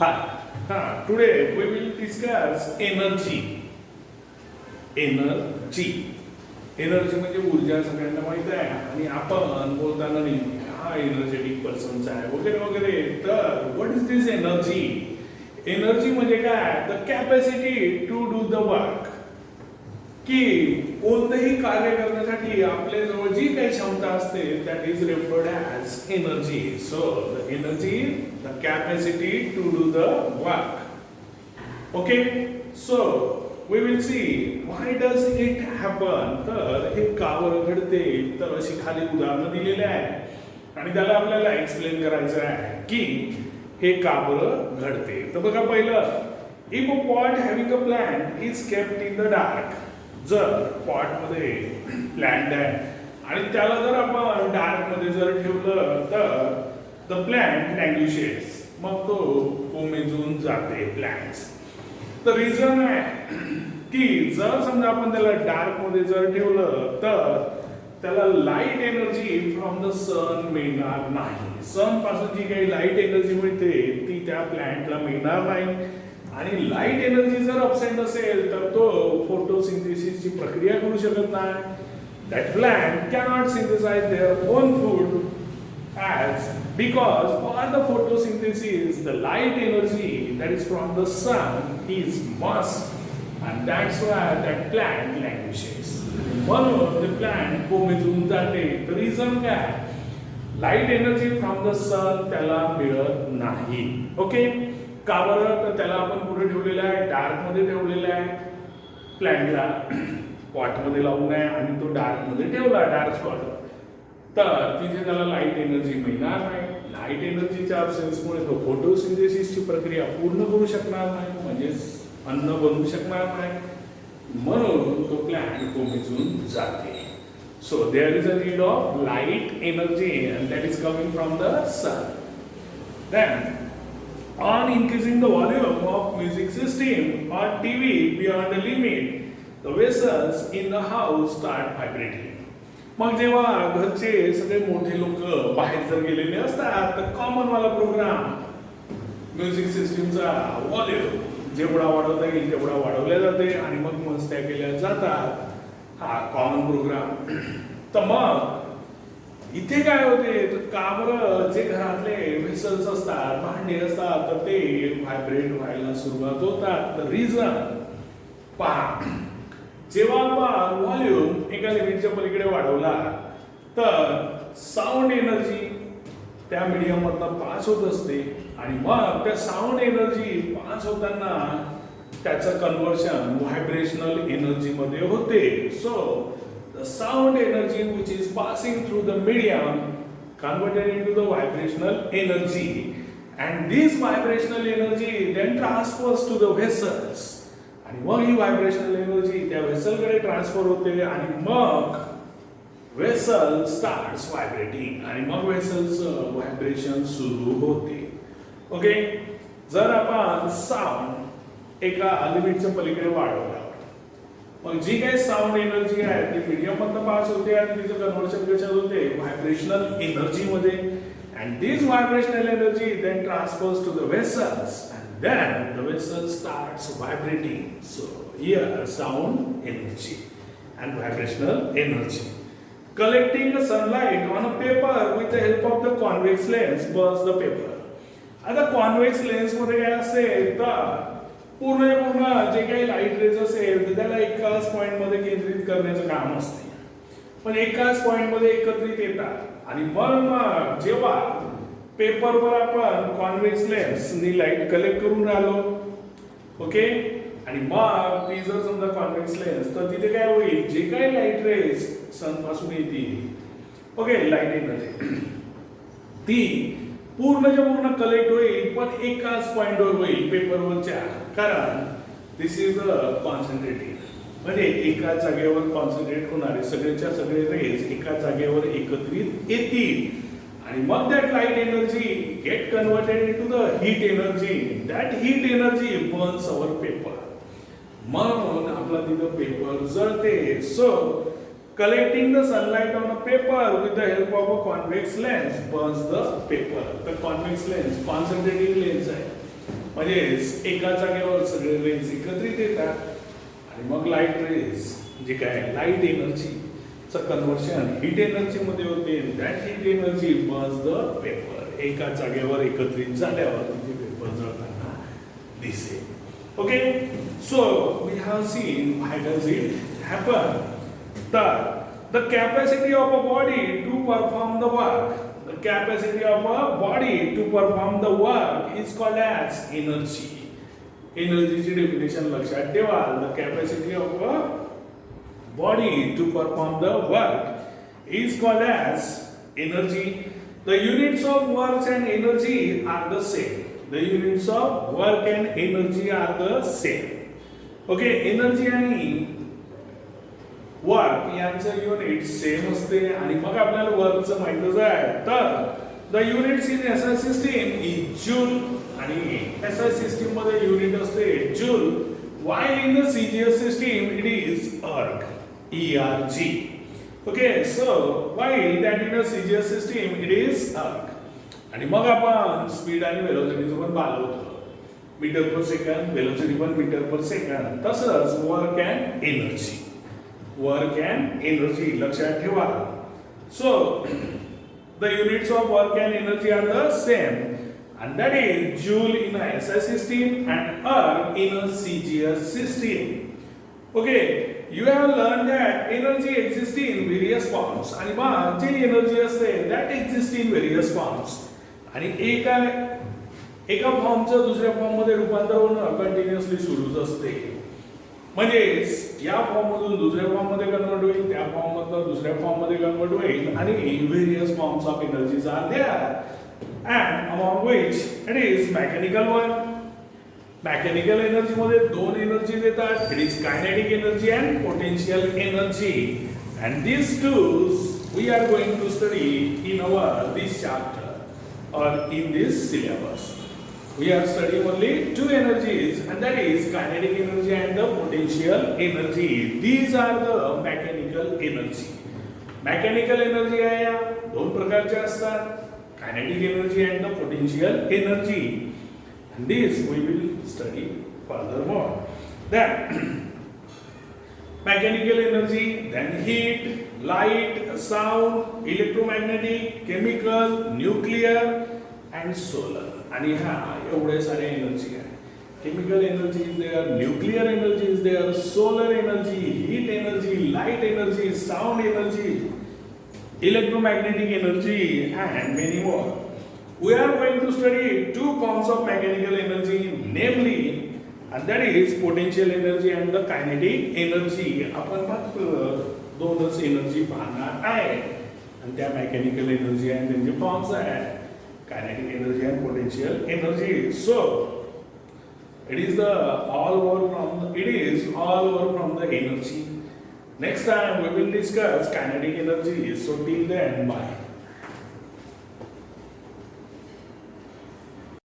Hi. Today we will discuss energy. Energy. Energy म्हणजे ऊर्जा सगळ्यांना माहित आहे आणि आपण बोलताना नाही हा एनर्जेटिक पर्सन्स आहे वगैरे वगैरे. तर what is this energy? Energy म्हणजे काय? The capacity to do the work. की कोणतेही कार्य करण्यासाठी आपल्या जवळ जी काही क्षमता असते that is referred as energy. So the energy, the capacity to do the work. Okay, so we will see why does it happen. तर हे का बरं घडते? तर अशी खाली उदाहरणं दिलेली आहे आणि त्याला आपल्याला एक्सप्लेन करायचं आहे की हे का बरं घडते. तर बघा पहिलं, if a pot having a plant is kept in the dark. जर पॉटमध्ये प्लांट आहे आणि त्याला जर आपण डार्कमध्ये जर ठेवलं तर द प्लांट लँग्विशेस, मग तो कोमेजून जाते प्लांट्स. तर रिझन आहे की जर समजा आपण त्याला डार्क मध्ये जर ठेवलं तर त्याला लाईट एनर्जी फ्रॉम द सन मिळणार नाही. सन पासून जी काही लाईट एनर्जी मिळते ती त्या प्लांटला मिळणार नाही आणि लाईट एनर्जी जर अब्सेंट असेल तर तो फोटोसिंथेसिसची प्रक्रिया करू शकत नाही. That plant cannot synthesise their own food as because for the photosynthesis the light energy that is from the sun is must and that's why that plant languishes. म्हणून the plant कोमेजून जाते. the reason काय? Light energy from the सन त्याला मिळत नाही. Okay, का बरं? तर त्याला आपण कुठे ठेवलेलं आहे? डार्क मध्ये ठेवलेलं आहे. प्लांटला पॉट मध्ये लावून आहे आणि तो डार्क मध्ये ठेवला, डार्क स्पॉट. तर तिथे त्याला लाईट एनर्जी मिळणार नाही. लाईट एनर्जीच्या अब्सेन्समुळे तो फोटोसिंथेसिसची प्रक्रिया पूर्ण करू शकणार नाही, म्हणजेच अन्न बनवू शकणार नाही. म्हणून तो प्लांट कोमेजून जाते. So there is a need of light energy and that is coming from the sun. Then on increasing the volume of music system or TV beyond the limit the vessels in the house start vibrating. मग जेव्हा घरचे सगळे मोठे लोक बाहेर जर गेलेले असतात तर कॉमन वाला प्रोग्राम म्युझिक सिस्टीमचा व्हॉल्यूम जेवढा वाढवता येईल तेवढा वाढवल्या जाते आणि मग मस्त्या केल्या जातात. हा कॉमन प्रोग्राम. तर मग इथे काय होते? तर का बरं जे घरातले व्हेसल्स असतात, भांडे असतात, तर ते व्हायब्रेट व्हायला सुरुवात होतात. तर रिझन पहा, जेव्हा आपण व्हॉल्यूम एका लिमिटच्या पलीकडे वाढवला तर साऊंड एनर्जी त्या मीडियम मधनं पास होत असते आणि मग त्या साऊंड एनर्जी पास होताना त्याचं कन्व्हर्शन व्हायब्रेशनल एनर्जी मध्ये होते. So the sound energy which is passing through the medium converted into the vibrational energy and this vibrational energy then transfers to the vessels. आणि मग ही व्हायब्रेशनल एनर्जी त्या व्हेसलकडे transfer होते आणि मग व्हेसल स्टार्ट्स व्हायब्रेटिंग आणि मग व्हेसलचं व्हायब्रेशन सुरू होते. ओके, जर आपण साऊंड एका लिमिटच्या पलीकडे वाढवला मग जी काही साऊंड एनर्जी आहे ती मीडियम मधनं पास होते आणि तिचं कन्व्हर्शन कशात होते? व्हायब्रेशनल एनर्जी मध्ये. And this vibrational energy then transfers to the vessels then the vessel starts vibrating. So here sound energy and vibrational energy collecting the sunlight on a paper with the help of the convex lens burns the paper. आता convex lens मध्ये काय असेल तर पूर्ण जे काही light rays असेल तर त्याला एकाच पॉइंट मध्ये केंद्रित करण्याचं काम असते. पण एकाच पॉइंट मध्ये एकत्रित येतात आणि मग जेव्हा पेपरवर आपण कॉन्व्हेक्स लेन्सनी लाईट कलेक्ट करून राहिलो. ओके, आणि मग ती जर समजा कॉन्व्हेक्स लेन्स तर तिथे काय होईल? जे काही लाईट रेज सन पासून येतील, ओके, लाईट एनर्जी ती पूर्णच्या पूर्ण कलेक्ट होईल पण एकाच पॉइंटवर होईल पेपरवरच्या. कारण दिस इज अ कॉन्सन्ट्रेटेड, म्हणजे एका जागेवर कॉन्सन्ट्रेट होणारे सगळेच्या सगळे रेज एका जागेवर एकत्रित येतील आणि मग that light energy get converted into the heat energy. That heat energy Burns our paper. म्हणून आपला तिथं पेपर जळते. So collecting the sunlight on a paper with the help of a convex lens Burns the paper. तर convex lens concentrating lens आहे म्हणजेच एका जागेवर सगळे रेज एकत्रित येतात आणि मग लाईट रेज जे काय लाईट एनर्जीचं कन्व्हर्शन हीट एनर्जीमध्ये होते. That heat energy burns the paper. एका जागेवर एकत्रित झाल्यावर म्हणजे पेपर जळताना दिसेल. Okay, so we have seen why does it happen. तर the capacity of a body to perform the work, the capacity of a body to perform the work is called as energy. Energy ची definition लक्षात ठेवा. The capacity of a body to perform the work is called as energy. The units of work and energy are the same. The units of work and energy are the same. Okay, energy आणि work यांचं unit same असते आणि मग आपल्याला वर्कचं माहितच आहे. तर the units in SI system is joule आणि एसआय सिस्टीम मध्ये युनिट असते joule. while in the CGS system it is erg, ERG. Okay, so while that in the CGS system it is erg. आणि मग आपण speed आणि वेलोसिटीचं पण पाहिलं होतं. मीटर पर सेकंड, वेलोसिटी पण मीटर पर सेकंड. तसंच work and energy, work and energy लक्षात ठेवा. So the units of work and energy are the same and that is joule in a SI system and erg in a CGS system. Okay, you have learned that energy exists in various forms आणि मग जी energy असते that exists in various forms आणि एका फॉर्मचं दुसऱ्या form मध्ये रूपांतर होणं continuously सुरूच असते. म्हणजेच या फॉर्म मधून दुसऱ्या फॉर्म मध्ये कन्वर्ट होईल, त्या फॉर्म मधून दुसऱ्या फॉर्म मध्ये कन्वर्ट होईल आणि various forms of energies are there and among which it is mechanical one. Mechanical energy मध्ये दोन एनर्जीज येतात. It is kinetic energy and potential energy and this twos we are going to study in our this chapter और in this syllabus. We are studying only two energies and that is kinetic energy and the potential energy. These are the mechanical energy. Mechanical energy आहे दोन प्रकारचे असतात, kinetic energy and the potential energy. And this we will study furthermore. Then mechanical energy, then heat, light, sound, electromagnetic, chemical, nuclear and solar. आणि हा एवढे सारे energy आहे. Chemical energy is there, nuclear energy is there, solar energy, heat energy, light energy, sound energy, electromagnetic energy and many more. We are going to study two forms of mechanical energy, namely and that is potential energy and the kinetic energy. आपण फक्त दोनच energy पाहणार आहे आणि त्या mechanical energy आणि त्यांचे forms आहेत kinetic energy and potential energy. So it is all over from the energy. Next time we will discuss kinetic energy. So till then, bye.